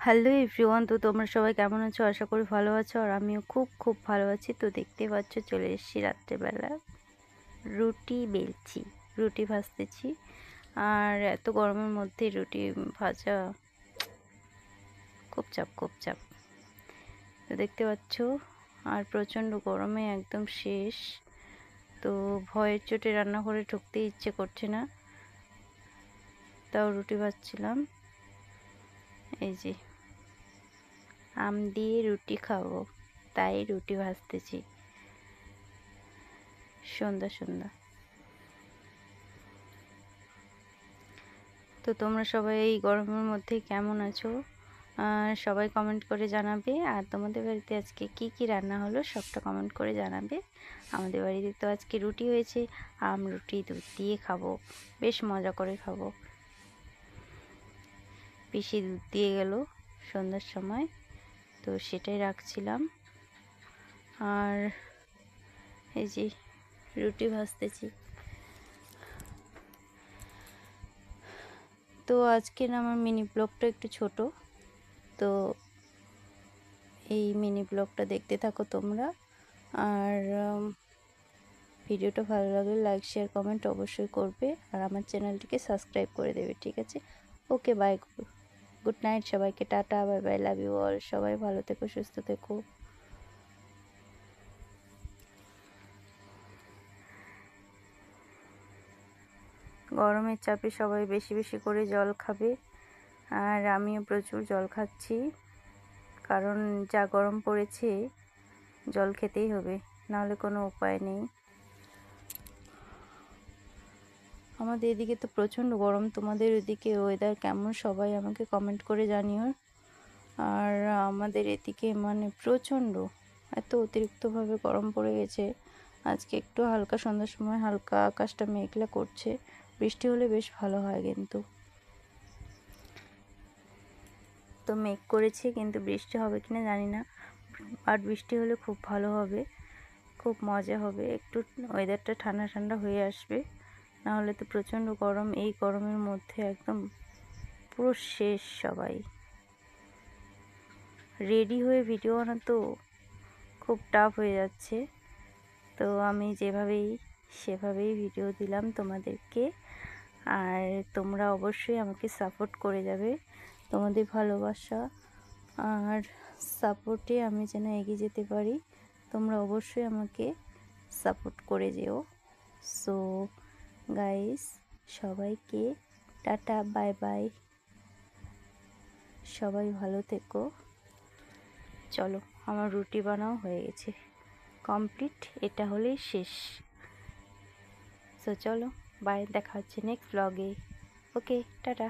Hello everyone, তো তোমরা সবাই কেমন আছো? আশা করি ভালো আছো। আর আমিও খুব ভালো আছি। তো দেখতেই পাচ্ছ, চলে এসেছি রাত্রেবেলা, রুটি বেলছি, রুটি ভাজতেছি। আর এত গরমের মধ্যে রুটি ভাজা খুব চাপ। তো দেখতে পাচ্ছ, আর প্রচণ্ড গরমে একদম শেষ। তো ভয়ের চোটে রান্নাঘরে ঢুকতে ইচ্ছে করছে না, তাও রুটি ভাজছিলাম। এই যে আম দিয়ে রুটি খাবো, তাই রুটি ভাজতেছি সন্ধ্যা। তো তোমরা সবাই এই গরমের মধ্যে কেমন আছো? সবাই কমেন্ট করে জানাবে। আর তোমাদের বাড়িতে আজকে কি রান্না হলো সবটা কমেন্ট করে জানাবে। আমাদের বাড়িতে তো আজকে রুটি হয়েছে, রুটি দুধ দিয়ে খাবো, বেশ মজা করে খাবো। পিসি দুধ দিয়ে গেল সন্ধ্যার সময়, তো সেটাই রাখছিলাম। আর এই যে রুটি ভাজতেছি। তো আজকের আমার মিনি ব্লগটা একটু ছোট, তো এই মিনি ব্লগটা দেখতে থাকো তোমরা। আর ভিডিওটা ভালো লাগলে লাইক শেয়ার কমেন্ট অবশ্যই করবে, আর আমার চ্যানেলটিকে সাবস্ক্রাইব করে দেবে, ঠিক আছে? ওকে, বাই, গুড নাইট সবাইকে, tata, bye bye, love you all. সবাই ভালো থেকো, সুস্থ থেকো। গরমের চাপে সবাই বেশি করে জল খাবে, আর আমিও প্রচুর জল খাচ্ছি, কারণ যা গরম পড়েছে জল খেতেই হবে, নাহলে কোনো উপায় নেই। আমাদের এদিকে তো প্রচণ্ড গরম। তোমাদের এদিকে ওয়েদার কেমন সবাই আমাকে কমেন্ট করে জানিও। আর আমাদের এদিকে মানে প্রচণ্ড, এত অতিরিক্তভাবে গরম পড়ে গেছে। আজকে একটু হালকা সন্ধ্যার সময় হালকা আকাশটা মেঘলা করছে, বৃষ্টি হলে বেশ ভালো হয় কিন্তু। তো মেঘ করেছে, কিন্তু বৃষ্টি হবে কিনা জানি না। আর বৃষ্টি হলে খুব ভালো হবে, খুব মজা হবে, একটু ওয়েদারটা ঠান্ডা হয়ে আসবে। নাহলে তো প্রচণ্ড গরম, এই গরমের মধ্যে একদম পুরো শেষ। সবাই রেডি হয়ে ভিডিও বানাতো খুব টাফ হয়ে যাচ্ছে। তো আমি সেভাবেই ভিডিও দিলাম তোমাদেরকে। আর তোমরা অবশ্যই আমাকে সাপোর্ট করে যাবে। তোমাদের ভালোবাসা আর সাপোর্টে আমি যেন এগিয়ে যেতে পারি, তোমরা অবশ্যই আমাকে সাপোর্ট করে যেও। সো গাইস, সবাইকে টাটা, বাই বাই, সবাই ভালো থেকো। চলো, আমার রুটি বানাও হয়ে গেছে, কমপ্লিট, এটা হলেই শেষ। সো চলো, বাই, দেখা হচ্ছে নেক্সট ব্লগে। ওকে, টাটা।